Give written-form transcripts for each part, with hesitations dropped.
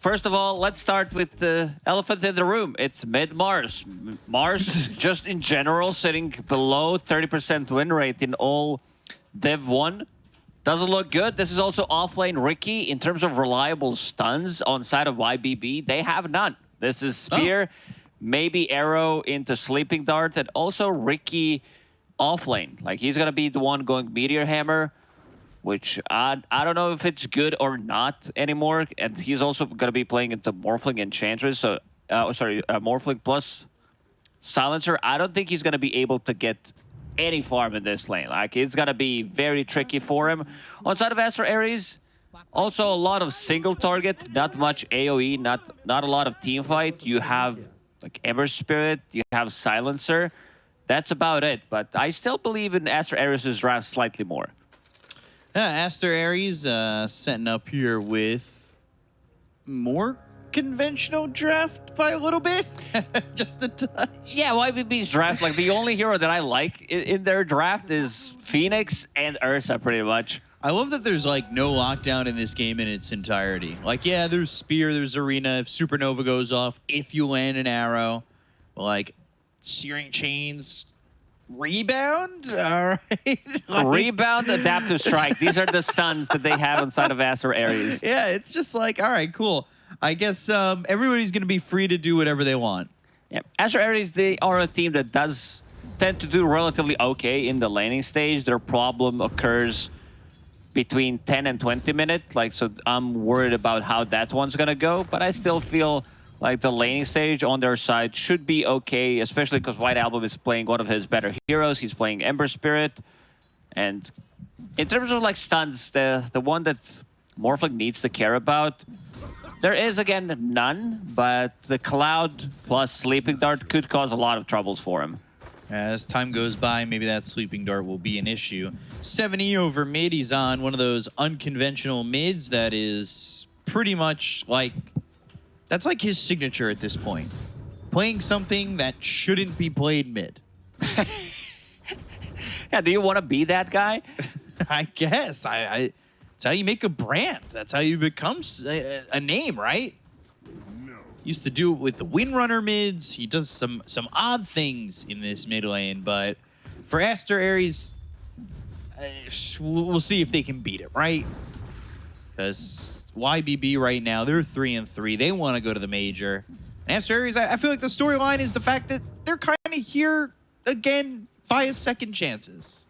First of all, let's start with the elephant in the room. It's mid-Mars. Mars, just in general, sitting below 30% win rate in all Div 1. Doesn't look good. This is also offlane Ricky. In terms of reliable stuns on side of YBB, they have none. This is Spear, maybe Arrow into Sleeping Dart, and also Ricky offlane. Like, he's going to be the one going Meteor Hammer, which I don't know if it's good or not anymore. And he's also going to be playing into Morphling Enchantress. So, Morphling plus Silencer. I don't think he's going to be able to get any farm in this lane. Like, it's going to be very tricky for him. On side of Aster.Aries, also a lot of single target, not much AoE, not a lot of team fight. You have like Ember Spirit, you have Silencer. That's about it. But I still believe in Aster.Aries' draft slightly more. Aster.Aries setting up here with more conventional draft by a little bit. Just a touch. Yeah, YBB's draft, like the only hero that I like in their draft is Phoenix and Ursa, pretty much. I love that there's like no lockdown in this game in its entirety. Like, yeah, there's Spear, there's Arena. If Supernova goes off, if you land an arrow, like Searing Chains, Rebound, all right. Like, Rebound, Adaptive Strike. These are the stuns that they have inside of Aster.Aries. Yeah, it's just like, all right, cool. I guess everybody's going to be free to do whatever they want. Yeah, Aster.Aries, they are a team that does tend to do relatively okay in the laning stage. Their problem occurs between 10 and 20 minutes. Like, so I'm worried about how that one's going to go, but I still feel like the laning stage on their side should be okay, especially because White Album is playing one of his better heroes. He's playing Ember Spirit. And in terms of like stuns, the one that Morphling needs to care about, there is, again, none, but the Cloud plus Sleeping Dart could cause a lot of troubles for him. As time goes by, maybe that Sleeping Dart will be an issue. 70 over mid. He's on one of those unconventional mids that is pretty much like... That's like his signature at this point. Playing something that shouldn't be played mid. Yeah, do you want to be that guy? I guess. It's how you make a brand. That's how you become a name, right? No. Used to do it with the Windrunner mids. He does some odd things in this mid lane, but for Aster.Aries, we'll see if they can beat it, right? Because YBB right now, they're 3-3. They want to go to the major. And Aster.Aries, I feel like the storyline is the fact that they're kind of here again via second chances.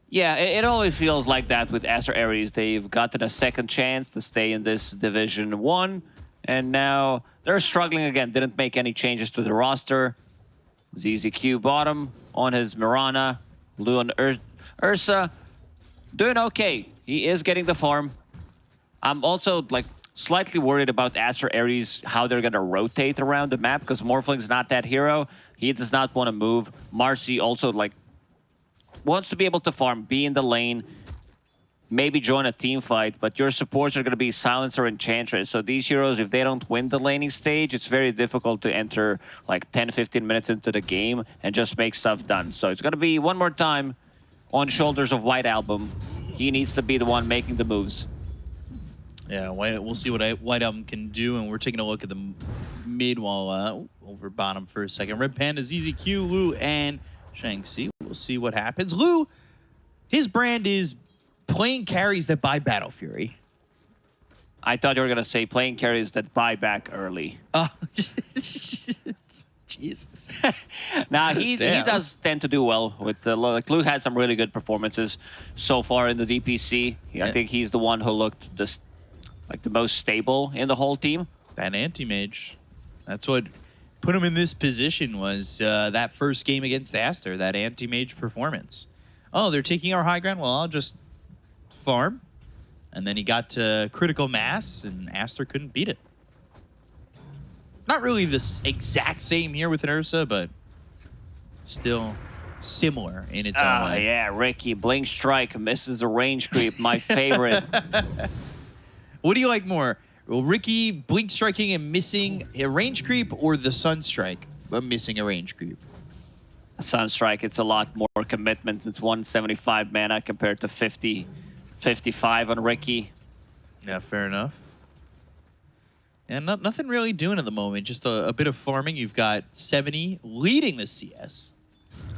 Yeah, it always feels like that with Aster.Aries. They've gotten a second chance to stay in this Division 1, and now they're struggling again. Didn't make any changes to the roster. ZZQ bottom on his Mirana. Lu and Ursa doing okay. He is getting the farm. I'm also like slightly worried about Aster.Aries, how they're going to rotate around the map, because Morphling's not that hero. He does not want to move. Marcy also like wants to be able to farm, be in the lane, maybe join a team fight, but your supports are going to be Silencer and Enchantress. So these heroes, if they don't win the laning stage, it's very difficult to enter like 10-15 minutes into the game and just make stuff done. So it's going to be one more time on shoulders of White Album. He needs to be the one making the moves. Yeah, we'll see what White Album can do, and we're taking a look at the mid while over bottom for a second. Red Panda, ZZQ, Lu, and Shang-Chi. We'll see what happens. Lu, his brand is playing carries that buy Battle Fury. I thought you were going to say playing carries that buy back early. Oh, Jesus. Nah, he does tend to do well with the... Like, Lu had some really good performances so far in the DPC. I think he's the one who looked the most stable in the whole team. That anti-mage. That's what put him in this position was that first game against Aster, that anti-mage performance. Oh, they're taking our high ground? Well, I'll just farm. And then he got to critical mass, and Aster couldn't beat it. Not really the exact same here with an Ursa, but still similar in its own way. Yeah, Ricky, Blink Strike misses a range creep, my favorite. What do you like more? Well, Ricky blink striking and missing a range creep, or the Sunstrike missing a range creep? Sunstrike, it's a lot more commitment. It's 175 mana compared to 50, 55 on Ricky. Yeah, fair enough. And nothing really doing at the moment. Just a bit of farming. You've got 70 leading the CS.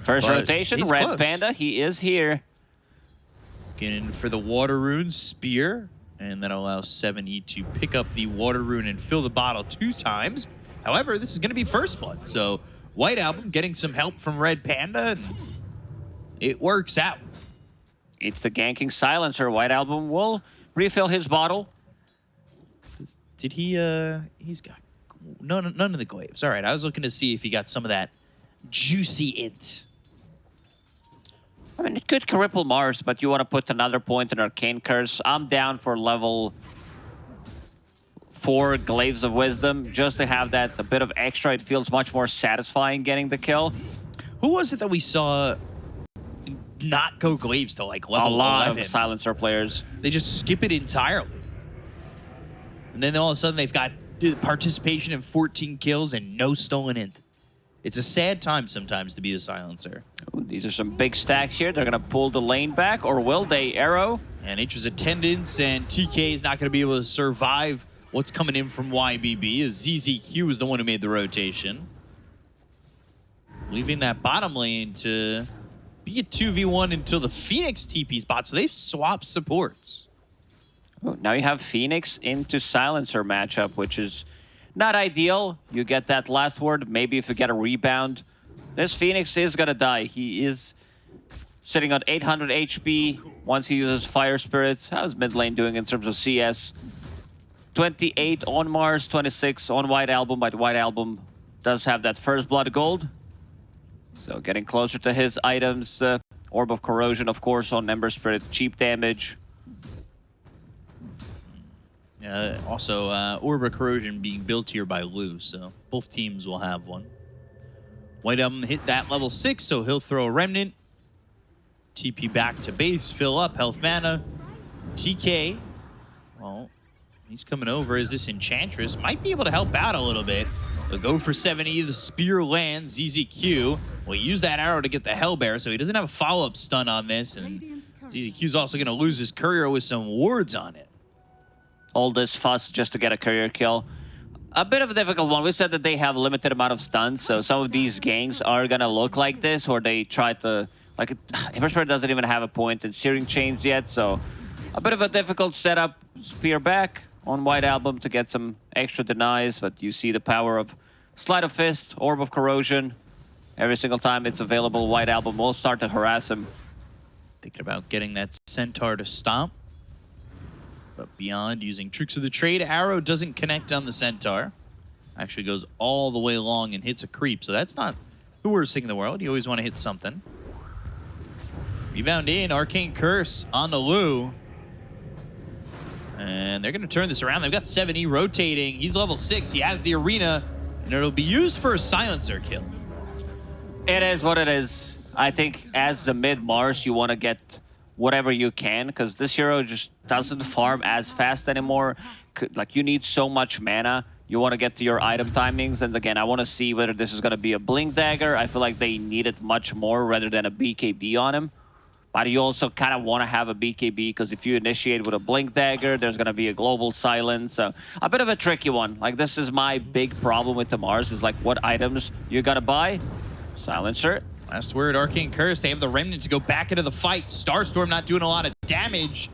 First But rotation, he's Red close. Panda, he is here. Getting for the Water Rune Spear. And that allows 70 to pick up the Water Rune and fill the bottle 2 times. However, this is going to be First Blood. So White Album getting some help from Red Panda. And it works out. It's the ganking silencer. White Album will refill his bottle. Did he, he's got none of the glaives. All right, I was looking to see if he got some of that juicy int. I mean, it could cripple Mars, but you want to put another point in Arcane Curse. I'm down for level 4 Glaives of Wisdom, just to have that a bit of extra. It feels much more satisfying getting the kill. Who was it that we saw not go Glaives to like level A lot 11? of silencer players. They just skip it entirely. And then all of a sudden they've got participation in 14 kills and no stolen int. It's a sad time sometimes to be a silencer. Ooh, these are some big stacks here. They're going to pull the lane back, or will they? Arrow. And Nature's attendance, and TK is not going to be able to survive what's coming in from YBB, as ZZQ is the one who made the rotation. Leaving that bottom lane to be a 2v1 until the Phoenix TP spot, so they've swapped supports. Ooh, now you have Phoenix into silencer matchup, which is not ideal. You get that last word. Maybe if you get a rebound. This Phoenix is going to die. He is sitting on 800 HP once he uses Fire Spirits. How's mid lane doing in terms of CS? 28 on Mars, 26 on White Album, but White Album does have that First Blood gold. So getting closer to his items. Orb of Corrosion, of course, on Ember Spirit. Cheap damage. Also, Orb of Corrosion being built here by Lou, so both teams will have one. White Album hit that level 6, so he'll throw a Remnant. TP back to base, fill up, health mana. TK, well, he's coming over as this Enchantress might be able to help out a little bit. They'll go for 70, the Spear lands, ZZQ will use that arrow to get the Hellbear, so he doesn't have a follow-up stun on this, and ZZQ's also going to lose his Courier with some wards on it. All this fuss just to get a career kill. A bit of a difficult one. We said that they have a limited amount of stuns, so some of these gangs are gonna look like this, or they try to, like, Ember Spirit doesn't even have a point in Searing Chains yet, so a bit of a difficult setup. Spear back on White Album to get some extra denies, but you see the power of Sleight of Fist, Orb of Corrosion. Every single time it's available, White Album will start to harass him. Thinking about getting that Centaur to stomp. But beyond, using Tricks of the Trade, arrow doesn't connect on the Centaur. Actually goes all the way along and hits a creep, so that's not the worst thing in the world. You always want to hit something. Rebound in, Arcane Curse on the Lou. And they're going to turn this around. They've got 70 rotating. He's level 6. He has the arena, and it'll be used for a silencer kill. It is what it is. I think as the mid-Mars, you want to get whatever you can, because this hero just doesn't farm as fast anymore. Like, you need so much mana. You want to get to your item timings, and again, I want to see whether this is going to be a Blink Dagger. I feel like they need it much more rather than a BKB on him. But you also kind of want to have a BKB, because if you initiate with a Blink Dagger, there's going to be a Global Silence. So a bit of a tricky one. Like, this is my big problem with the Mars, is like, what items you're going to buy? Silencer. Last word, Arcane Curse. They have the Remnant to go back into the fight. Starstorm not doing a lot of damage.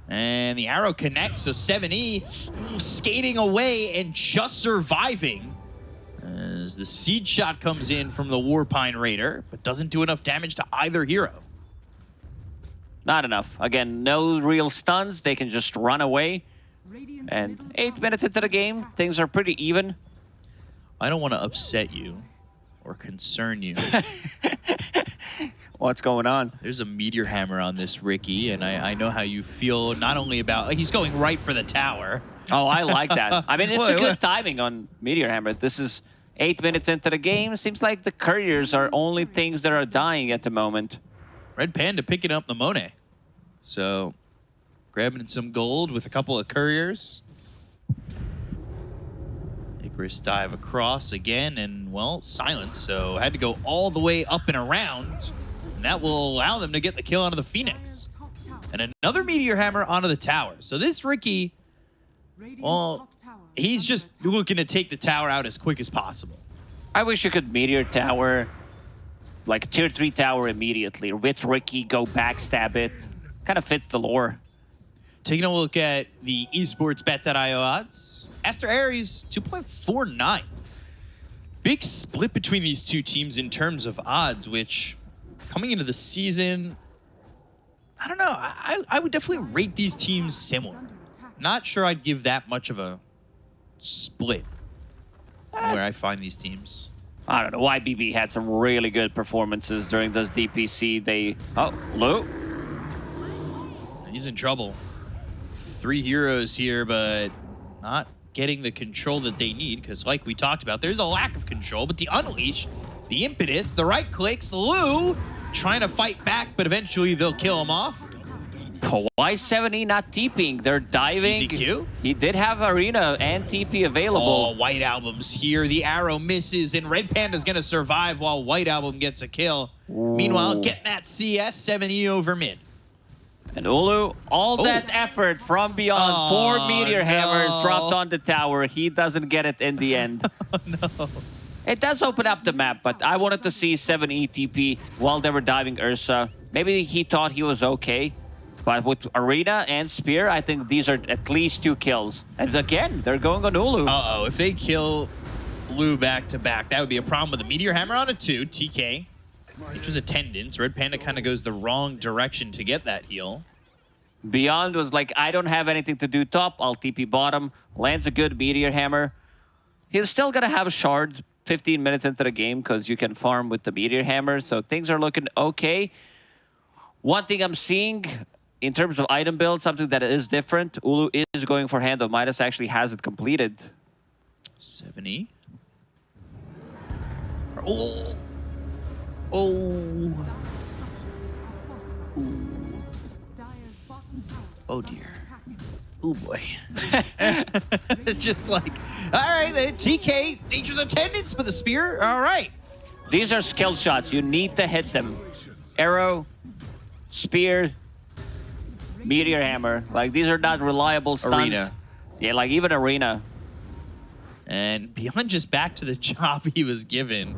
And the arrow connects, so 7E skating away and just surviving. As the Seed Shot comes in from the Warpine Raider, but doesn't do enough damage to either hero. Not enough. Again, no real stuns. They can just run away. And 8 minutes into the game, things are pretty even. I don't want to upset you or concern you. What's going on? There's a Meteor Hammer on this Ricky, and I know how you feel not only about... He's going right for the tower. Oh, I like that. I mean, it's a good timing on Meteor Hammer. This is 8 minutes into the game. Seems like the couriers are only things that are dying at the moment. Red Panda picking up the Monet. So, grabbing some gold with a couple of couriers. Icarus dive across again, and, well, silence. So, had to go all the way up and around. And that will allow them to get the kill onto the Phoenix. And another Meteor Hammer onto the tower. So this Ricky, well, he's just looking to take the tower out as quick as possible. I wish you could meteor tower, like tier 3 tower immediately. With Ricky, go backstab it. Kind of fits the lore. Taking a look at the esportsbet.io odds. Aster.Aries 2.49. Big split between these two teams in terms of odds, which coming into the season, I don't know. I would definitely rate these teams similar. Not sure I'd give that much of a split where I find these teams. I don't know. Ybb had some really good performances during those DPC. Oh, Lou. He's in trouble. 3 heroes here, but not getting the control that they need, because like we talked about, there's a lack of control, but the unleash, the impetus, the right clicks, Lou trying to fight back, but eventually they'll kill him off. Why 70 not TPing? They're diving. CZQ? He did have Arena and TP available. Oh, White Album's here. The arrow misses, and Red Panda's going to survive while White Album gets a kill. Ooh. Meanwhile, getting that CS, 7E over mid. And Ulu, all that effort from beyond, 4 meteor hammers dropped on the tower. He doesn't get it in the end. Oh, no. It does open up the map, but I wanted to see 7E TP while they were diving Ursa. Maybe he thought he was okay. But with Arena and Spear, I think these are at least 2 kills. And again, they're going on Ulu. Uh-oh, if they kill Lou back-to-back, that would be a problem with the Meteor Hammer on a 2. TK, which was attendance. Red Panda kind of goes the wrong direction to get that heal. Beyond was like, I don't have anything to do top. I'll TP bottom. Lands a good Meteor Hammer. He's still going to have a shard 15 minutes into the game because you can farm with the Meteor Hammer. So things are looking okay. One thing I'm seeing in terms of item build, something that is different. Ulu is going for Hand of Midas, actually has it completed. 7E. Oh. Oh. Oh dear. Oh boy. Just like, all right, the TK, Nature's Attendance with the spear. All right. These are skill shots. You need to hit them. Arrow, spear, Meteor Hammer. Like, these are not reliable stunts. Arena. Yeah, like even Arena. And beyond just back to the job he was given,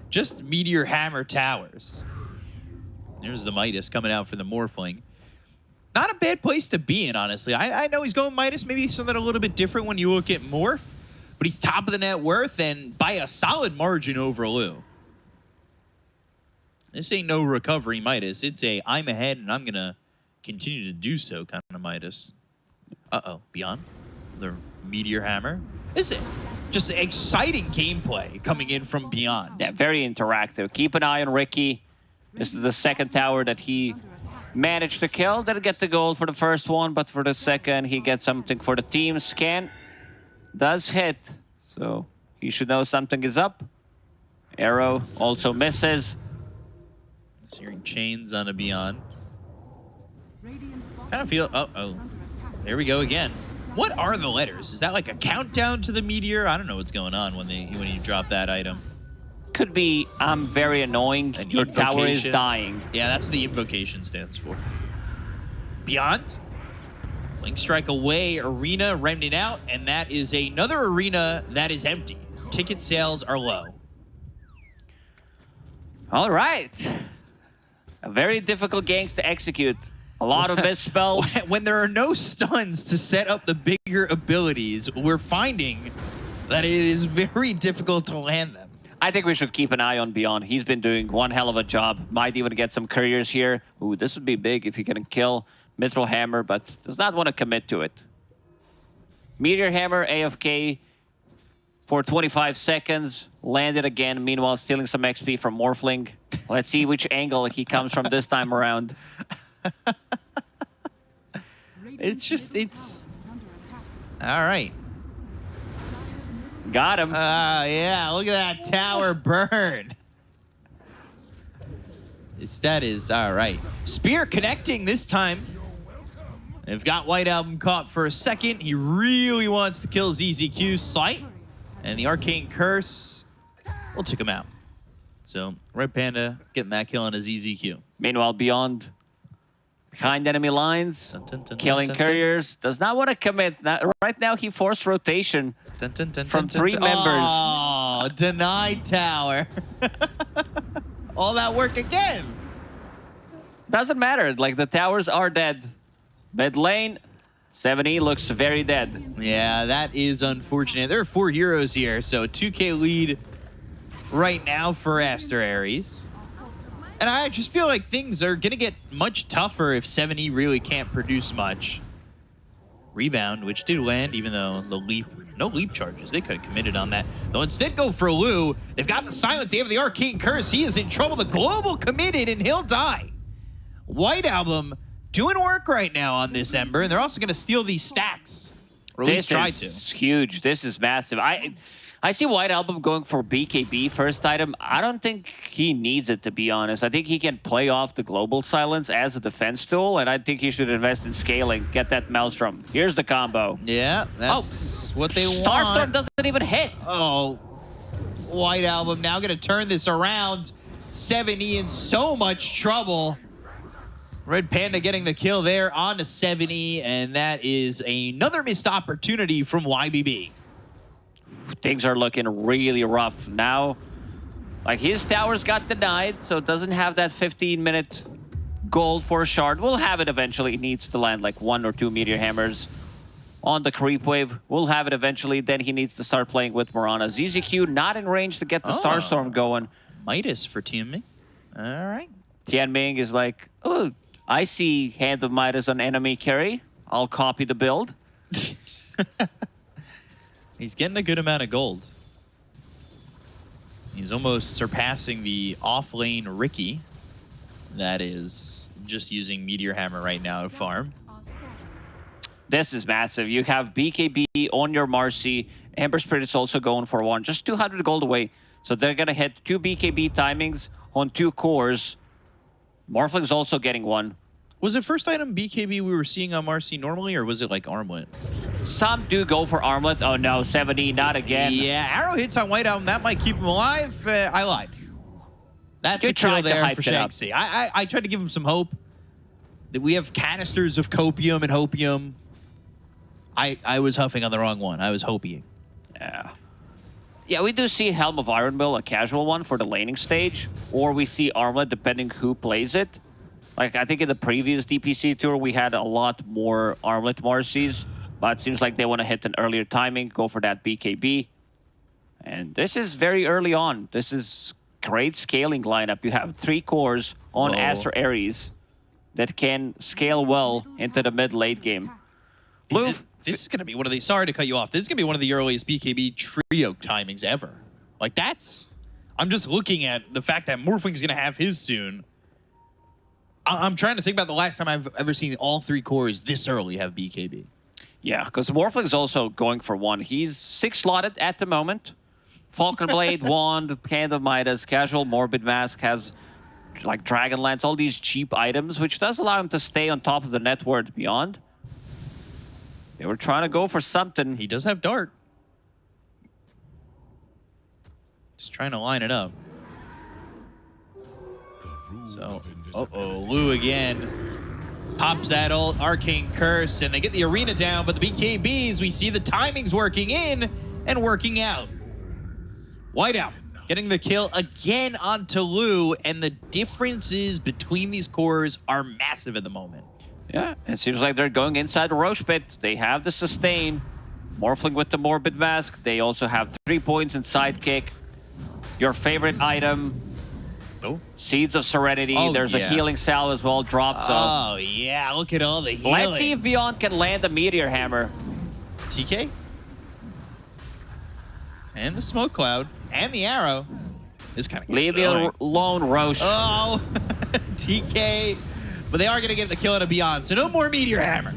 just Meteor Hammer towers. There's the Midas coming out for the Morphling. Not a bad place to be in, honestly. I know he's going Midas, maybe something a little bit different when you look at Morph, but he's top of the net worth and by a solid margin over Lou. This ain't no recovery Midas. It's a I'm ahead and I'm going to continue to do so kind of Midas. Uh-oh, Beyond. The Meteor Hammer. This is just exciting gameplay coming in from Beyond. Yeah, very interactive. Keep an eye on Ricky. This is the second tower that he managed to kill. Didn't get the gold for the first one, but for the second, he gets something for the team. Scan does hit, so he should know something is up. Arrow also misses. Hearing chains on a Beyond. Kind of feel... Oh. There we go again. What are the letters? Is that like a countdown to the meteor? I don't know what's going on when you drop that item. Could be, I'm very annoying. An Your tower is invocation. dying. Yeah, that's what the invocation stands for. Beyond. Link Strike away, Arena remnant out, and that is another Arena that is empty. Ticket sales are low. All right. A very difficult ganks to execute. A lot of misspells. When there are no stuns to set up the bigger abilities, we're finding that it is very difficult to land them. I think we should keep an eye on Beyond. He's been doing one hell of a job. Might even get some couriers here. Ooh, this would be big if he can kill Mithril Hammer, but does not want to commit to it. Meteor Hammer, AFK for 25 seconds. Landed again, meanwhile stealing some XP from Morphling. Let's see which angle he comes from this time around. It's... All right. Got him. Yeah, look at that tower burn. That is all right. Spear connecting this time. They've got White Album caught for a second. He really wants to kill ZZQ Sight. And the Arcane Curse will take him out. So Red Panda getting that kill on a ZZQ. Meanwhile, Beyond Behind enemy lines, Dun, dun, dun, killing dun, dun, couriers. Does not want to commit. Right now, he forced rotation from 3 members. Oh, denied tower. All that work again. Doesn't matter. Like, the towers are dead. Mid lane, 70 looks very dead. Yeah, that is unfortunate. There are 4 heroes here, so 2K lead right now for Aster.Aries. And I just feel like things are going to get much tougher if 70 really can't produce much. Rebound, which did land, even though the leap, no leap charges. They could have committed on that. They'll instead go for Lu. They've got the silence. They have the arcane curse. He is in trouble. The global committed, and he'll die. White Album doing work right now on this Ember, and they're also going to steal these stacks. Or at least try to. This is huge. This is massive. I see White Album going for BKB first item. I don't think he needs it, to be honest. I think he can play off the global silence as a defense tool, and I think he should invest in scaling, get that Maelstrom. Here's the combo. Yeah, that's what they want. Starstorm doesn't even hit. Oh, White Album now going to turn this around. 70 in so much trouble. Red Panda getting the kill there on to 70, and that is another missed opportunity from YBB. Things are looking really rough now. Like, his towers got denied, so it doesn't have that 15-minute gold for a shard. We'll have it eventually. It needs to land like 1 or 2 meteor hammers on the creep wave. We'll have it eventually. Then he needs to start playing with Mirana. ZZQ not in range to get the Starstorm going. Midas for Tianming. All right. Tianming is like, oh, I see Hand of Midas on enemy carry. I'll copy the build. He's getting a good amount of gold. He's almost surpassing the off-lane Ricky. That is just using Meteor Hammer right now to farm. This is massive. You have BKB on your Marcy. Ember Spirit's also going for 1. Just 200 gold away. So they're going to hit 2 BKB timings on 2 cores. Morphling's also getting 1. Was it first item BKB we were seeing on Marcy normally, or was it like Armlet? Some do go for Armlet. Oh no, 70, not again. Yeah, arrow hits on White Album. That might keep him alive. I lied. That's a kill there for Shanxi. I tried to give him some hope. That we have canisters of copium and hopium. I was huffing on the wrong one. I was hoping. Yeah. Yeah, we do see Helm of Iron Mill, a casual one for the laning stage, or we see Armlet depending who plays it. Like, I think in the previous DPC tour, we had a lot more Armlet Marcies, but it seems like they want to hit an earlier timing, go for that BKB. And this is very early on. This is great scaling lineup. You have 3 cores on Aster.Aries that can scale well into the mid-late game. Blue, this is going to be one of the... Sorry to cut you off. This is going to be one of the earliest BKB trio timings ever. Like, that's... I'm just looking at the fact that Morphling's going to have his soon. I'm trying to think about the last time I've ever seen all 3 cores this early have BKB. Yeah, because Morphling's also going for 1. He's 6 slotted at the moment. Falcon Blade, Wand, Hand of Midas, Casual, Morbid Mask, has like Dragonlance, all these cheap items, which does allow him to stay on top of the net worth beyond. They were trying to go for something. He does have Dart. Just trying to line it up. So, Lu again pops that old arcane curse, and they get the arena down, but the BKBs, we see the timings working in and working out. Whiteout getting the kill again onto Lu, and the differences between these cores are massive at the moment. Yeah, it seems like they're going inside the Roche Pit. They have the sustain. Morphling with the Morbid Mask. They also have 3 points in Sidekick. Your favorite item. Oh. Seeds of Serenity. There's a healing salve as well, dropped. So. Oh, yeah, look at all the healing. Let's see if Beyond can land a Meteor Hammer. TK? And the Smoke Cloud. And the Arrow. This kind of leave me alone, Roche. Oh, TK. But they are going to get the kill out of Beyond, so no more Meteor Hammer.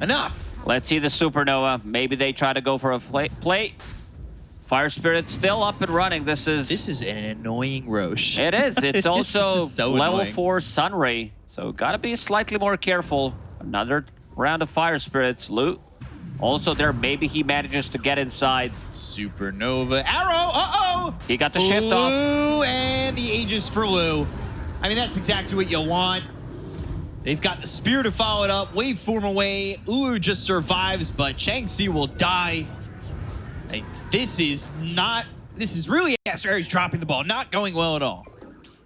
Enough. Let's see the Supernova. Maybe they try to go for a play. Fire Spirit's still up and running. This is an annoying Roche. It is. It's also so level annoying. 4 Sunray. So gotta be slightly more careful. Another round of Fire Spirits. Loot. Also there, maybe he manages to get inside. Supernova. Arrow! He got the shift off. Lu and the Aegis for Lu. I mean, that's exactly what you want. They've got the spear to follow it up. Waveform away. Ulu just survives, but Shang-Chi will die. Like, this is really Aster.Aries dropping the ball. Not going well at all.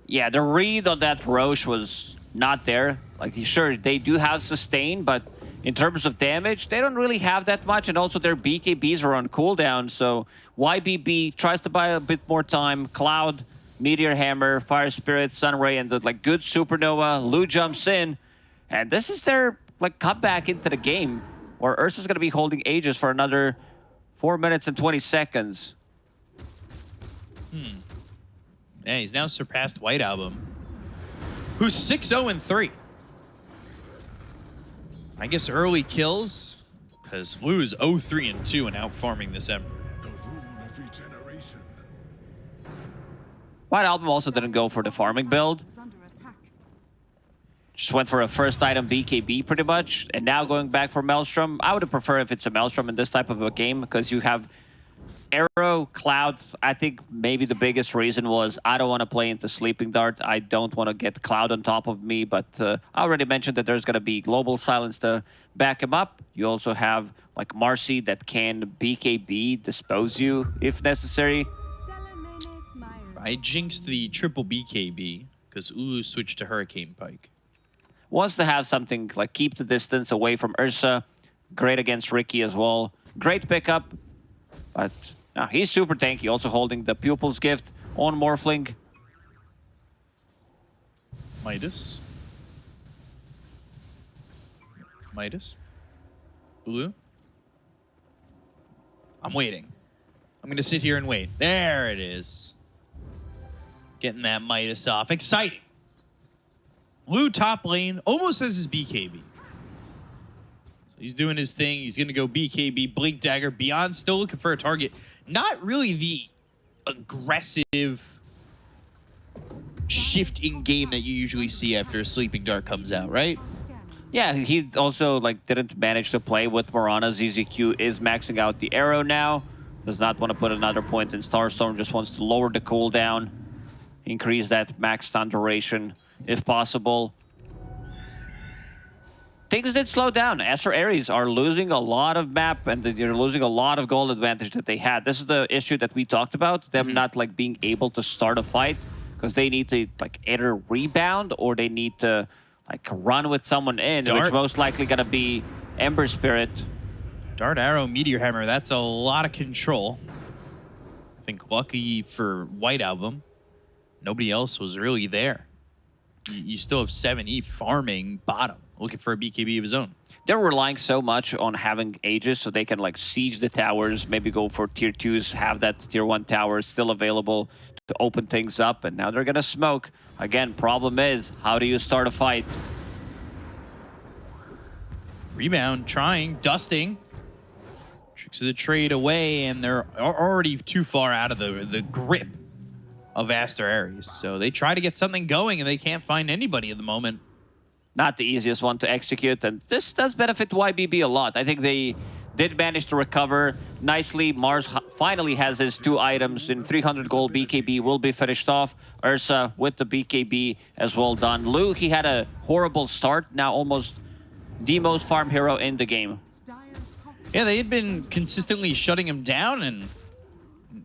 Yeah, the read on that Roche was not there. Like, sure, they do have sustain, but in terms of damage, they don't really have that much. And also their BKBs are on cooldown. So YBB tries to buy a bit more time. Cloud, Meteor Hammer, Fire Spirit, Sunray, and the like good Supernova. Lu jumps in. And this is their like comeback into the game, where Ursa's going to be holding Aegis for another 4 minutes and 20 seconds. Yeah, he's now surpassed White Album, who's 6-0-3. I guess early kills, because Lu is 0-3-2 and out farming this Ember. White Album also didn't go for the farming build. Just went for a first item BKB pretty much, and now going back for Maelstrom. I would prefer if it's a Maelstrom in this type of a game, because you have Arrow, Cloud. I think maybe the biggest reason was I don't want to play into Sleeping Dart. I don't want to get Cloud on top of me, but I already mentioned that there's going to be Global Silence to back him up. You also have like Marcy that can BKB, dispose you if necessary. I jinxed the triple BKB because Ulu switched to Hurricane Pike. Wants to have something like keep the distance away from Ursa. Great against Ricky as well. Great pickup, but he's super tanky. Also holding the Pupil's Gift on Morphling. Midas. Ulu. I'm waiting. I'm going to sit here and wait. There it is. Getting that Midas off. Exciting. Lu top lane almost has his BKB. So he's doing his thing. He's going to go BKB, Blink Dagger. Beyond still looking for a target. Not really the aggressive shift in game that you usually see after a Sleeping Dart comes out, right? Yeah, he also like didn't manage to play with Morana. ZZQ is maxing out the Arrow now. Does not want to put another point in Starstorm. Just wants to lower the cooldown. Increase that max stun duration if possible. Things did slow down. Aster.Aries are losing a lot of map, and they're losing a lot of goal advantage that they had. This is the issue that we talked about, them not like being able to start a fight, because they need to like either rebound or they need to like run with someone in, which most likely gonna be Ember Spirit. Dart, Arrow, Meteor Hammer, that's a lot of control. I think lucky for White Album, nobody else was really there. You still have 7E farming bottom, looking for a BKB of his own. They're relying so much on having Aegis so they can like siege the towers, maybe go for tier 2s, have that tier 1 tower still available to open things up, and now they're gonna smoke. Again, problem is, how do you start a fight? Rebound, trying, dusting. Tricks of the trade away, and they're already too far out of the grip of Aster.Aries. So they try to get something going, and they can't find anybody at the moment. Not the easiest one to execute, and this does benefit YBB a lot. I think they did manage to recover nicely. Mars finally has his 2 items in 300 gold. BKB will be finished off. Ursa with the BKB as well done. Lu, he had a horrible start, now almost the most farm hero in the game. Yeah, they had been consistently shutting him down, and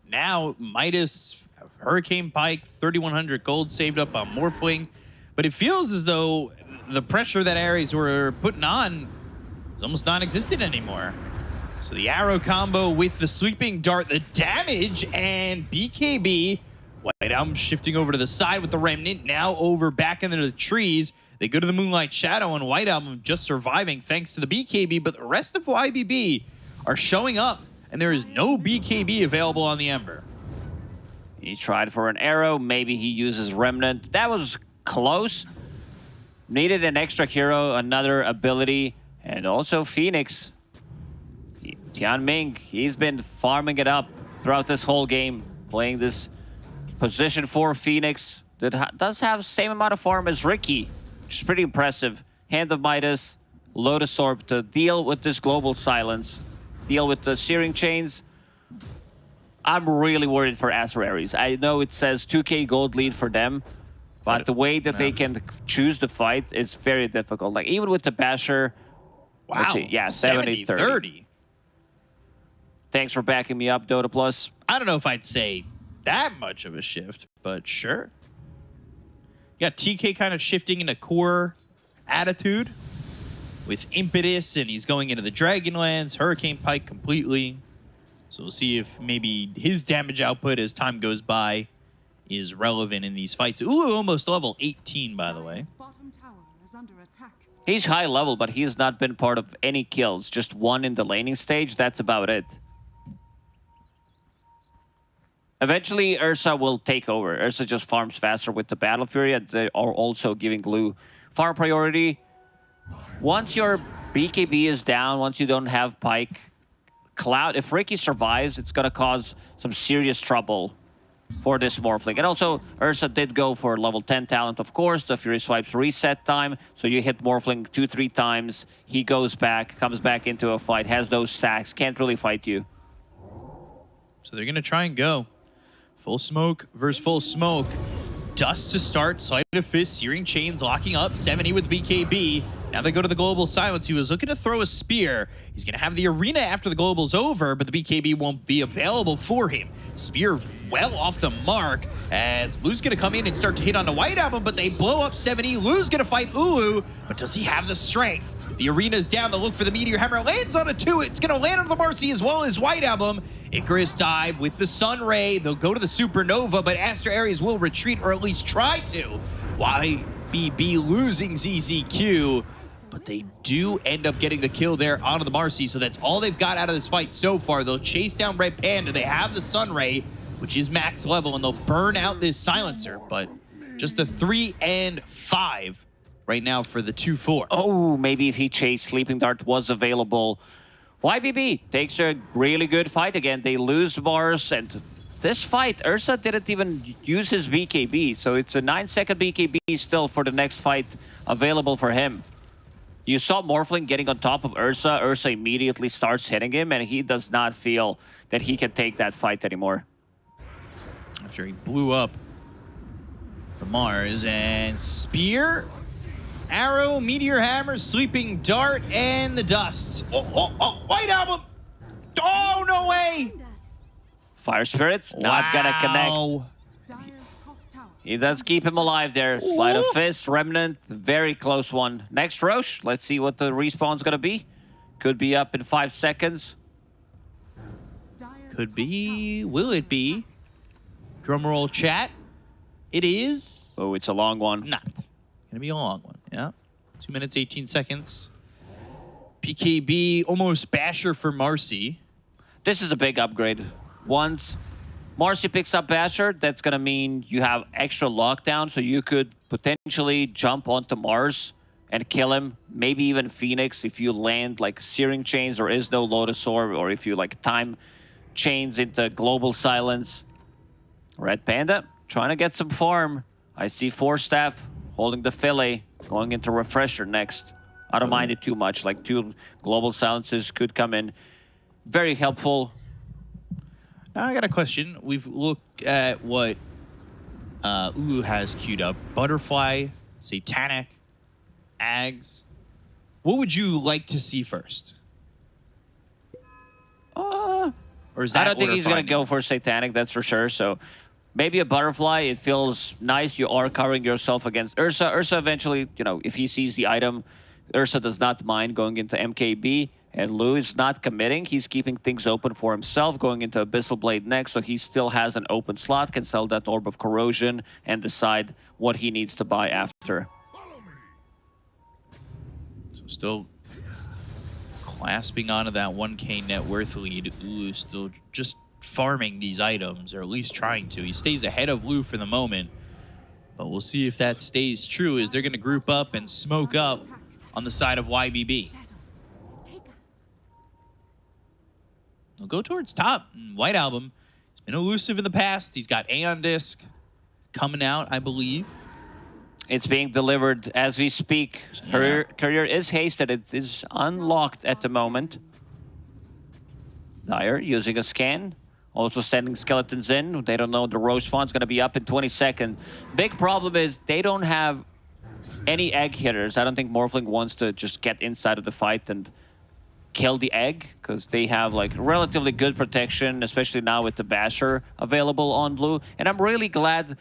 now Midas, Hurricane Pike, 3,100 gold saved up on Morphling. But it feels as though the pressure that Aries were putting on is almost non-existent anymore. So the Arrow combo with the Sleeping Dart, the damage, and BKB. White Album shifting over to the side with the Remnant, now over back into the trees. They go to the Moonlight Shadow, and White Album just surviving thanks to the BKB, but the rest of YBB are showing up, and there is no BKB available on the Ember. He tried for an Arrow, maybe he uses Remnant. That was close. Needed an extra hero, another ability, and also Phoenix. Tianming, he's been farming it up throughout this whole game, playing this position 4 Phoenix that does have the same amount of farm as Ricky, which is pretty impressive. Hand of Midas, Lotus Orb to deal with this Global Silence, deal with the Searing Chains. I'm really worried for Aster.Aries. I know it says 2k gold lead for them, But the way that they can choose the fight is very difficult. Like, even with the Basher, Wow. let's see, yeah, 70-30. Thanks for backing me up, Dota Plus. I don't know if I'd say that much of a shift, but sure. You got TK kind of shifting into core attitude with Impetus, and he's going into the Dragonlance, Hurricane Pike completely. So we'll see if maybe his damage output as time goes by is relevant in these fights. Ooh, almost level 18, by the way. He's high level, but he's not been part of any kills. Just one in the laning stage. That's about it. Eventually, Ursa will take over. Ursa just farms faster with the Battle Fury, and they are also giving Lu farm priority. Once your BKB is down, once you don't have Pike, Cloud, if Ricky survives, it's going to cause some serious trouble for this Morphling. And also, Ursa did go for level 10 talent, of course. The Fury Swipes reset time, so you hit Morphling 2-3 times. He goes back, comes back into a fight, has those stacks, can't really fight you. So they're going to try and go. Full smoke versus full smoke. Dust to start, Sleight of Fist, Searing Chains locking up, 70 with BKB. Now they go to the Global Silence. He was looking to throw a spear. He's going to have the arena after the Global's over, but the BKB won't be available for him. Spear well off the mark as Lu's going to come in and start to hit on the White Album, but they blow up 70. Lu's going to fight Ulu, but does he have the strength? The arena's down. The look for the Meteor Hammer lands on a 2. It's going to land on the Marcy as well as White Album. Icarus dive with the Sun Ray. They'll go to the Supernova, but Aster.Aries will retreat, or at least try to. YBB losing ZZQ, but they do end up getting the kill there onto the Marcy, so that's all they've got out of this fight so far. They'll chase down Red Panda. They have the Sun Ray, which is max level, and they'll burn out this Silencer, but just the 3 and 5 right now for the 2-4. Oh, maybe if he chased, Sleeping Dart was available. YBB takes a really good fight again. They lose bars, and this fight, Ursa didn't even use his BKB, so it's a 9-second BKB still for the next fight available for him. You saw Morphling getting on top of Ursa. Ursa immediately starts hitting him, and he does not feel that he can take that fight anymore. After he blew up the Mars, and Spear, Arrow, Meteor Hammer, Sleeping Dart, and the Dust. White Album! Oh, no way! Fire Spirits, not gonna connect. He does keep him alive there. Sleight of Fist, Remnant, very close one. Next Roche, let's see what the respawn's gonna be. Could be up in 5 seconds. Could be, will it be? Drumroll chat. It is. Oh, it's a long one. Not. Gonna be a long one, yeah. 2 minutes, 18 seconds. BKB, almost Basher for Marcy. This is a big upgrade. Once Marcy picks up Basher, that's going to mean you have extra lockdown, so you could potentially jump onto Mars and kill him. Maybe even Phoenix if you land like Searing Chains or Isno Lotus Orb, or if you like time chains into Global Silence. Red Panda trying to get some farm. I see 4 staff holding the fillet, going into Refresher next. I don't mind it too much, like 2 Global Silences could come in. Very helpful. Now I got a question. We've looked at what Ulu has queued up. Butterfly, Satanic, Ags. What would you like to see first? Or is that I don't think he's going to go for Satanic, that's for sure. So maybe a Butterfly. It feels nice. You are covering yourself against Ursa. Ursa eventually, you know, if he sees the item, Ursa does not mind going into MKB. And Lu is not committing. He's keeping things open for himself, going into Abyssal Blade next, so he still has an open slot, can sell that Orb of Corrosion, and decide what he needs to buy after. So still clasping onto that 1K net worth lead. Ulu still just farming these items, or at least trying to. He stays ahead of Lu for the moment, but we'll see if that stays true, as they're going to group up and smoke up on the side of YBB. He'll go towards top. White Album, he's been elusive in the past. He's got Aeon Disc coming out, I believe. It's being delivered as we speak. Courier is hasted. It is unlocked at the moment. Dyer using a scan Also sending skeletons in. They don't know the row spawn's going to be up in 20 seconds. Big problem is they don't have any egg hitters. I don't think Morphling wants to just get inside of the fight and kill the egg, because they have like relatively good protection, especially now with the Basher available on blue. And I'm really glad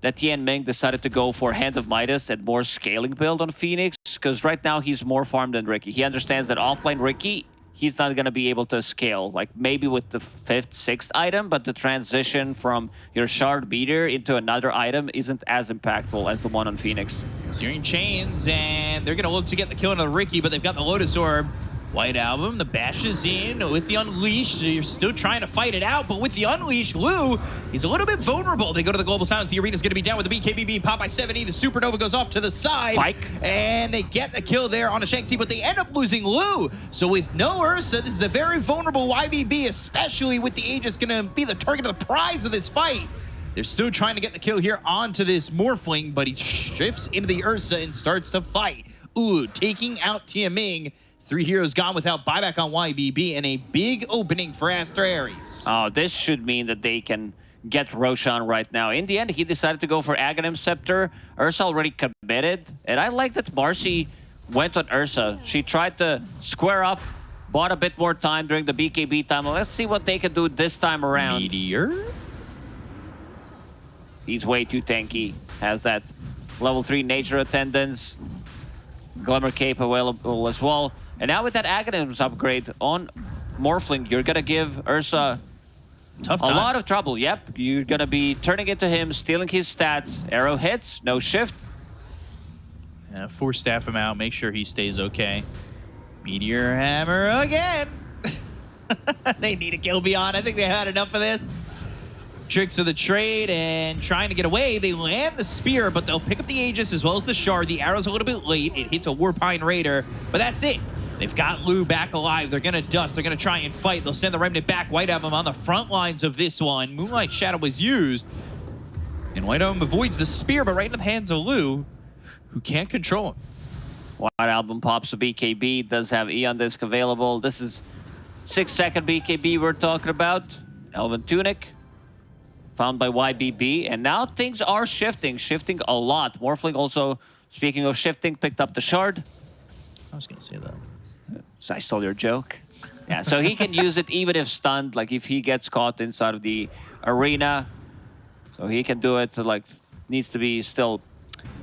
that Tian Ming decided to go for Hand of Midas and more scaling build on Phoenix, because right now he's more farmed than Ricky. He understands that offline Ricky, he's not going to be able to scale, like maybe with the 5th, 6th item, but the transition from your shard beater into another item isn't as impactful as the one on Phoenix. Searing Chains, and they're going to look to get the kill on the Ricky, but they've got the Lotus Orb. White Album, the bash is in with the Unleashed. You're still trying to fight it out, but with the Unleashed, Lou, he's a little bit vulnerable. They go to the Global Silence. The arena's going to be down with the BKB being popped by 70. The Supernova goes off to the side. Pike. And they get the kill there on a Shanxi, but they end up losing Lou. So with no Ursa, this is a very vulnerable YBB, especially with the Aegis going to be the target of the prize of this fight. They're still trying to get the kill here onto this Morphling, but he shifts into the Ursa and starts to fight. Ooh, taking out Tiaming. 3 heroes gone without buyback on YBB, and a big opening for Aster.Aries. Oh, this should mean that they can get Roshan right now. In the end, he decided to go for Aghanim Scepter. Ursa already committed, and I like that Marcy went on Ursa. She tried to square up, bought a bit more time during the BKB time. Let's see what they can do this time around. Meteor? He's way too tanky. Has that level 3 nature attendance. Glimmer Cape available as well. And now with that Aghanim's upgrade on Morphling, you're going to give Ursa a lot of trouble. Yep, you're going to be turning into him, stealing his stats. Arrow hits, no shift. Yeah, force staff him out, make sure he stays okay. Meteor Hammer again. They need a kill beyond. I think they had enough of this. Tricks of the trade and trying to get away. They land the spear, but they'll pick up the Aegis as well as the shard. The arrow's a little bit late. It hits a Warpine Raider, but that's it. They've got Lou back alive. They're going to dust. They're going to try and fight. They'll send the Remnant back. White Album on the front lines of this one. Moonlight Shadow was used. And White Album avoids the spear, but right in the hands of Lou, who can't control him. White Album pops a BKB. Does have Eon Disc available. This is 6-second BKB we're talking about. Elven Tunic. Found by YBB. And now things are shifting a lot. Morphling also, speaking of shifting, picked up the shard. I was going to say that. So I stole your joke. Yeah, so he can use it even if stunned, like if he gets caught inside of the arena. So he can do it, like, needs to be still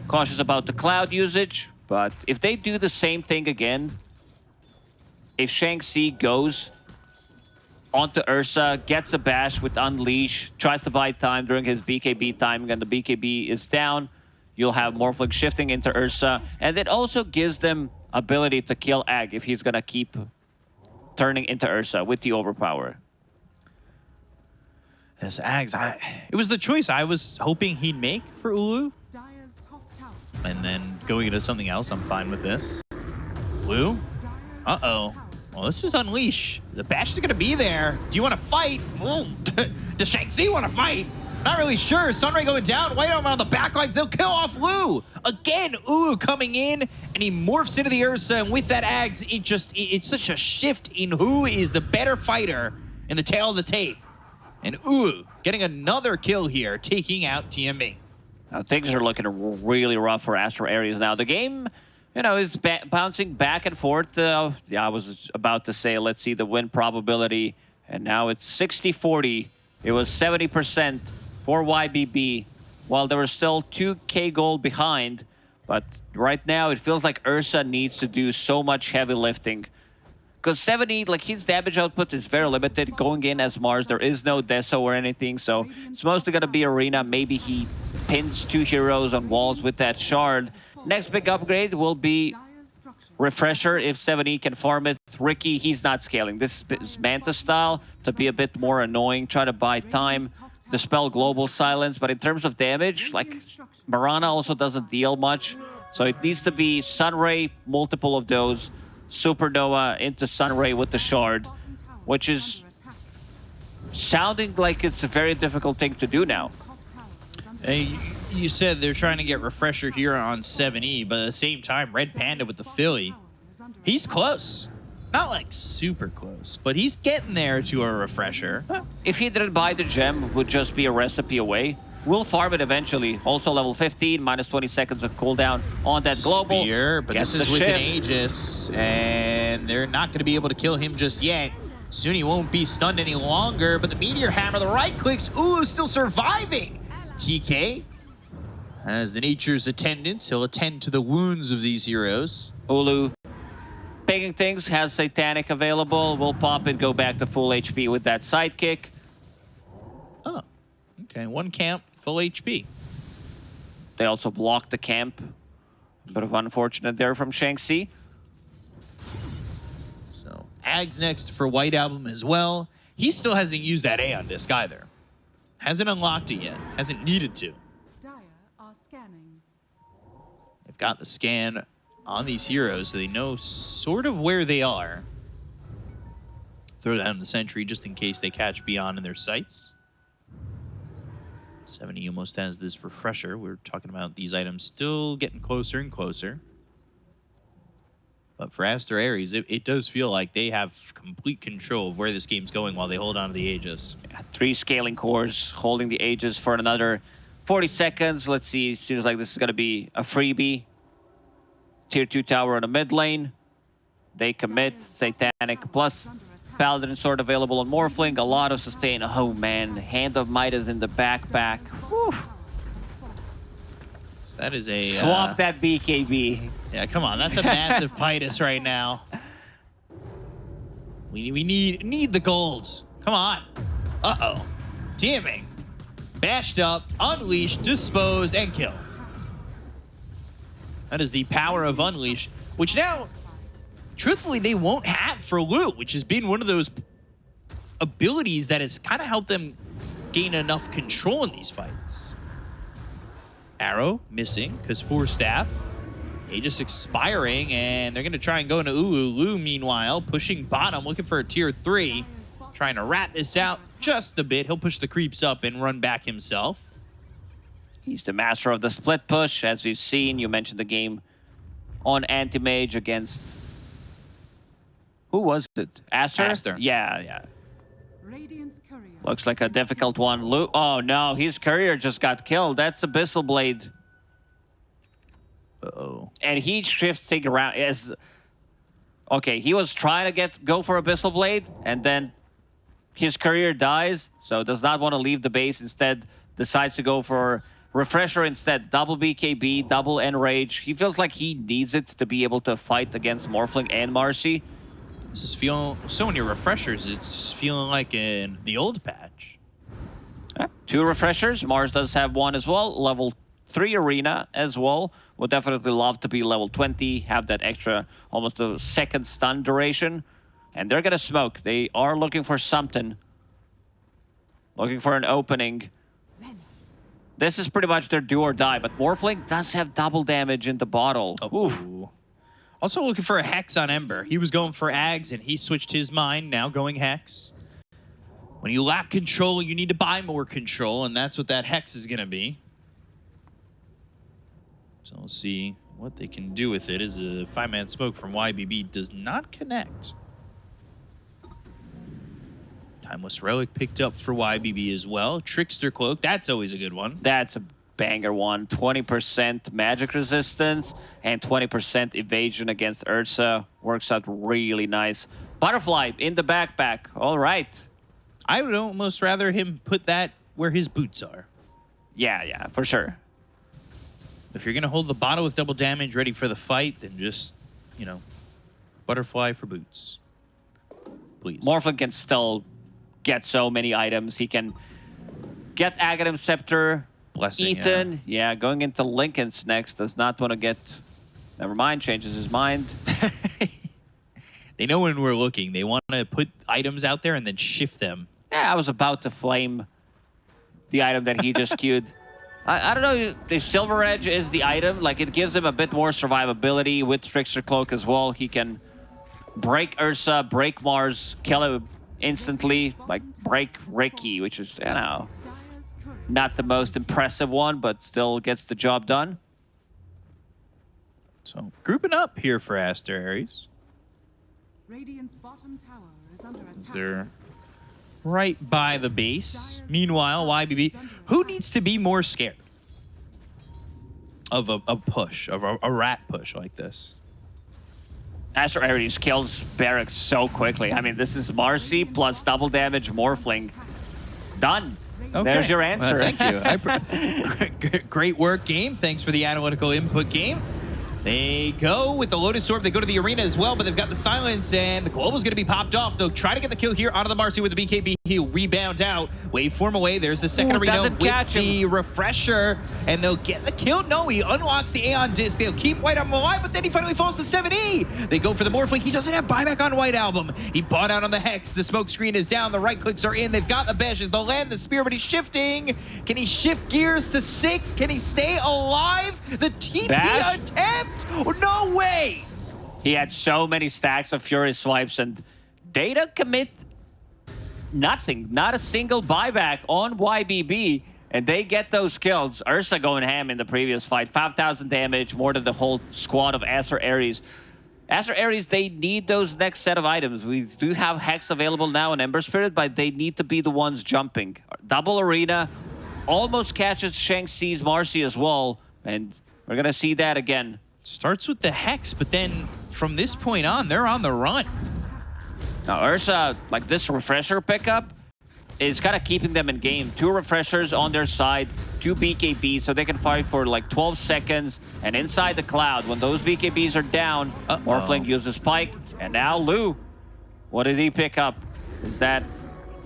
cautious about the cloud usage. But if they do the same thing again, if Shanxi goes onto Ursa, gets a bash with Unleash, tries to buy time during his BKB timing, and the BKB is down, you'll have Morphling shifting into Ursa. And it also gives them ability to kill Ag if he's gonna keep turning into Ursa with the overpower. This Ags, it was the choice I was hoping he'd make for Ulu. And then going into something else, I'm fine with this. Lou? Uh-oh. Well, this is Unleash. The bash is going to be there. Do you want to fight? Well, does Shanxi want to fight? Not really sure. Sunray going down. White Arm on the back lines. They'll kill off Lou. Again, Ulu coming in, and he morphs into the Ursa. And with that Ags, it's such a shift in who is the better fighter in the tail of the tape. And Ulu getting another kill here, taking out TMB. Now, things are looking really rough for Aster.Aries now. The game, you know, is bouncing back and forth. Yeah, I was about to say, let's see the win probability. And now it's 60-40. It was 70% for YBB, while there were still 2K gold behind. But right now, it feels like Ursa needs to do so much heavy lifting. Because 70, like, his damage output is very limited. Going in as Mars, there is no Deso or anything. So it's mostly going to be Arena. Maybe he pins 2 heroes on walls with that shard. Next big upgrade will be Refresher if 70 can farm it. Ricky, he's not scaling. This is Manta style to be a bit more annoying. Try to buy time, dispel global silence. But in terms of damage, like, Mirana also doesn't deal much. So it needs to be Sunray, multiple of those. Supernova into Sunray with the shard, which is sounding like it's a very difficult thing to do now. Hey, you said they're trying to get Refresher here on 7E, but at the same time, Red Panda with the Philly, he's close. Not like super close, but he's getting there to a refresher. If he didn't buy the gem, would just be a recipe away. We'll farm it eventually. Also level 15, minus 20 seconds of cooldown on that global. Spear, but Gets this is the with an shift. Aegis, and they're not going to be able to kill him just yet. Soon he won't be stunned any longer, but the Meteor Hammer, the right clicks, ooh, still surviving. TK has the Nature's attendants. He'll attend to the wounds of these heroes. Ulu picking things, has Satanic available. We'll pop it, go back to full HP with that sidekick. Oh, okay, one camp, full HP. They also blocked the camp. A bit of unfortunate there from Shanxi. So Ag's next for White Album as well. He still hasn't used that A on disc either. Hasn't unlocked it yet. Hasn't needed to. Dire are scanning. They've got the scan on these heroes, so they know sort of where they are. Throw down the sentry just in case they catch Beyond in their sights. 70 almost has this refresher. We're talking about these items still getting closer and closer. But for Aster.Aries, it does feel like they have complete control of where this game's going while they hold on to the Aegis. Yeah, 3 scaling cores holding the Aegis for another 40 seconds. Let's see. Seems like this is going to be a freebie. Tier 2 tower in the mid lane. They commit. Satanic plus Paladin Sword available on Morphling. A lot of sustain. Oh man. Hand of Midas in the backpack. Whew. So that is a... Swap that BKB. Yeah, come on. That's a massive Pitus right now. We need the gold. Come on. Uh-oh. Damning. Bashed up, unleashed, disposed, and killed. That is the power of Unleash, which now, truthfully, they won't have for Lu, which has been one of those abilities that has kind of helped them gain enough control in these fights. Arrow missing, because 4 staff. Aegis expiring, and they're going to try and go into Ulu. Lu, meanwhile, pushing bottom, looking for a tier 3. Trying to rat this out just a bit. He'll push the creeps up and run back himself. He's the master of the split push, as we've seen. You mentioned the game on Anti-Mage against... Who was it? Aster? Aster. Yeah. Radiant's courier. Looks like a difficult one. Oh no, his courier just got killed. That's Abyssal Blade. Uh-oh. And he shifting around as... Okay, he was trying to go for Abyssal Blade, and then his courier dies, so does not want to leave the base. Instead, decides to go for Refresher instead. Double BKB, double Enrage. He feels like he needs it to be able to fight against Morphling and Marcy. This is feeling... So many refreshers, it's feeling like in the old patch. 2 refreshers. Mars does have 1 as well. Level 3 arena as well. Would definitely love to be level 20. Have that extra, almost a second stun duration. And they're going to smoke. They are looking for something. Looking for an opening. This is pretty much their do or die. But Morphling does have double damage in the bottle. Ooh. Also looking for a Hex on Ember. He was going for Ags, and he switched his mind, now going Hex. When you lack control, you need to buy more control, and that's what that Hex is going to be. So we'll see what they can do with it. As a 5-man smoke from Ybb does not connect. Timeless Relic picked up for Ybb as well. Trickster Cloak, that's always a good one. That's a banger one. 20% magic resistance and 20% evasion against Ursa. Works out really nice. Butterfly in the backpack. All right. I would almost rather him put that where his boots are. Yeah, for sure. If you're going to hold the bottle with double damage ready for the fight, then just, you know, Butterfly for boots. Please. Morphling can still get so many items. He can get Aghanim Scepter, Blessing, Ethan. Yeah, going into Lincoln's next. Does not want to get... Never mind, changes his mind. They know when we're looking. They want to put items out there and then shift them. Yeah, I was about to flame the item that he just queued. I don't know, the Silver Edge is the item. Like, it gives him a bit more survivability with Trickster Cloak as well. He can break Ursa, break Mars, kill him instantly. Like, break Ricky, which is, you know, not the most impressive one, but still gets the job done. So, grouping up here for Aster.Aries. Radiant's bottom tower is under attack. They're right by the base. Meanwhile, YBB, who needs to be more scared of a push, of a rat push like this? Aster.Aries kills Barracks so quickly. I mean, this is Marcy plus double damage Morphling. Done. Okay. There's your answer. Well, thank you. Great work, game. Thanks for the analytical input, game. They go with the Lotus Orb. They go to the arena as well, but they've got the silence, and the Global's going to be popped off. They'll try to get the kill here onto the Marcy with the BKB. He'll rebound out. Waveform away. There's the second arena with the refresher, and they'll get the kill. No, he unlocks the Aeon Disc. They'll keep White Album alive, but then he finally falls to 7E. They go for the Morphling. He doesn't have buyback on White Album. He bought out on the Hex. The smoke screen is down. The right clicks are in. They've got the Bashes. They'll land the Spear, but he's shifting. Can he shift gears to 6? Can he stay alive? The TP attempt? Oh, no way! He had so many stacks of Fury swipes, and they don't commit nothing, not a single buyback on YBB, and they get those kills. Ursa going ham in the previous fight, 5,000 damage, more than the whole squad of Aster.Aries. Aster.Aries, they need those next set of items. We do have Hex available now in Ember Spirit, but they need to be the ones jumping. Double arena, almost catches Shang-Chi's Marcy as well, and we're gonna see that again. Starts with the Hex, but then from this point on, they're on the run. Now, Ursa, like this refresher pickup, is kind of keeping them in game. 2 refreshers on their side, 2 BKBs, so they can fight for like 12 seconds. And inside the cloud, when those BKBs are down, Morphling uses Spike. And now Lu, what did he pick up? Is there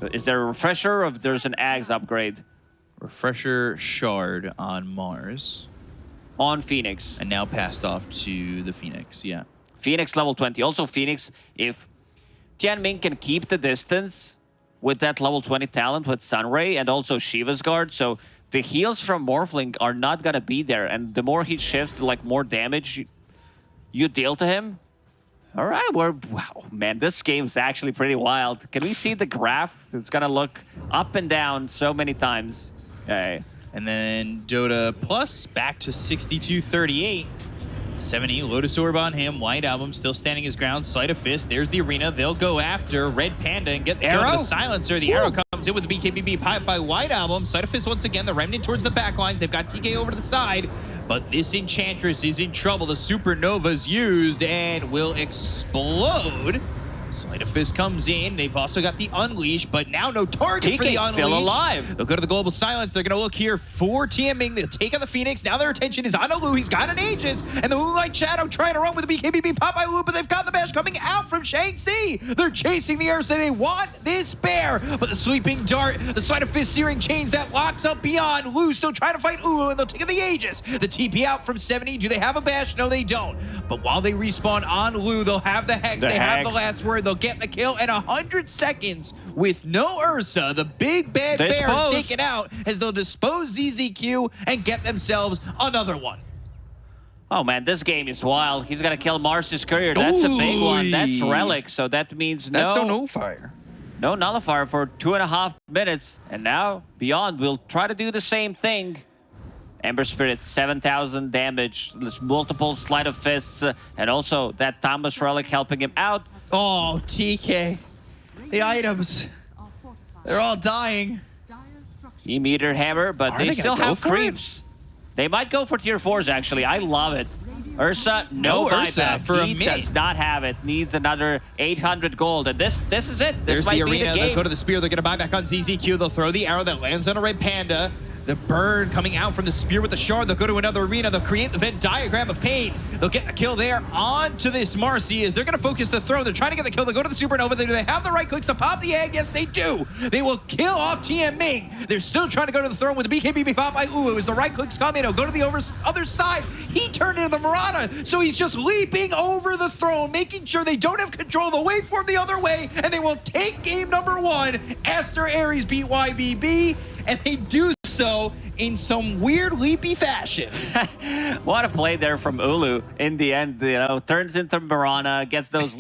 a refresher or if there's an Ags upgrade? Refresher Shard on Mars. On Phoenix. And now passed off to the Phoenix, yeah. Phoenix level 20. Also Phoenix, if Tianming can keep the distance with that level 20 talent with Sunray and also Shiva's Guard, so the heals from Morphling are not gonna be there, and the more he shifts, like more damage you deal to him. All right, wow, man, this game's actually pretty wild. Can we see the graph? It's gonna look up and down so many times. Okay. And then Dota Plus back to 62-38. 70, Lotus Orb on him. White Album still standing his ground. Sleight of Fist. There's the arena. They'll go after Red Panda and get the kill with the silencer. The arrow comes in with the BKB pipe by White Album. Sleight of Fist once again. The Remnant towards the back line. They've got TK over to the side. But this Enchantress is in trouble. The Supernova's used and will explode. Sleight of Fist comes in. They've also got the Unleash, but now no target for the Unleash. Still alive. They'll go to the Global Silence. They're going to look here for Tianming. They'll take on the Phoenix. Now their attention is on Lu. He's got an Aegis, and the Moonlight Shadow trying to run with the BKB pop by Lu, but they've got the bash coming out from Shang-Chi. They're chasing the Ursa. They want this bear, but the Sweeping Dart, the Sleight of Fist Searing Chains that locks up beyond. Lu still trying to fight Ulu, and they'll take the Aegis. The TP out from 70. Do they have a bash? No, they don't. But while they respawn on Lu, they'll have the Hex. They have the last word. They'll get the kill. And 100 seconds with no Ursa. The big bad bear is taken out as they'll dispose ZZQ and get themselves another one. Oh man, this game is wild. He's gonna kill Marcy's Courier. That's a big one. That's Relic. So that means That's no nullifier. No nullifier for 2.5 minutes. And now Beyond will try to do the same thing. Ember Spirit, 7,000 damage. There's multiple Sleight of Fists. And also that Thomas Relic helping him out. Oh, TK. The items. They're all dying. E-meter hammer, but they still have creeps. They might go for tier 4s, actually. I love it. Ursa, no buyback. For a minute. Does not have it. Needs another 800 gold. And this is it. This might the be arena. The game. They'll go to the spear. They're going to buy back on ZZQ. They'll throw the arrow that lands on a Red Panda. The burn coming out from the spear with the shard. They'll go to another arena. They'll create the Venn diagram of pain. They'll get a kill there onto this Marcy as they're going to focus the throw. They're trying to get the kill. They'll go to the Supernova. Do they have the right clicks to pop the egg? Yes, they do. They will kill off Tianming. They're still trying to go to the throne with the BKB pop by Ulu. As the right clicks come in, he'll go to the other side. He turned into the Marana, so he's just leaping over the throne, making sure they don't have control. They'll waveform the other way, and they will take game number 1. Aster.Aries beat YBB, and they do so in some weird leapy fashion. What a play there from Ulu in the end, you know, turns into Marana, gets those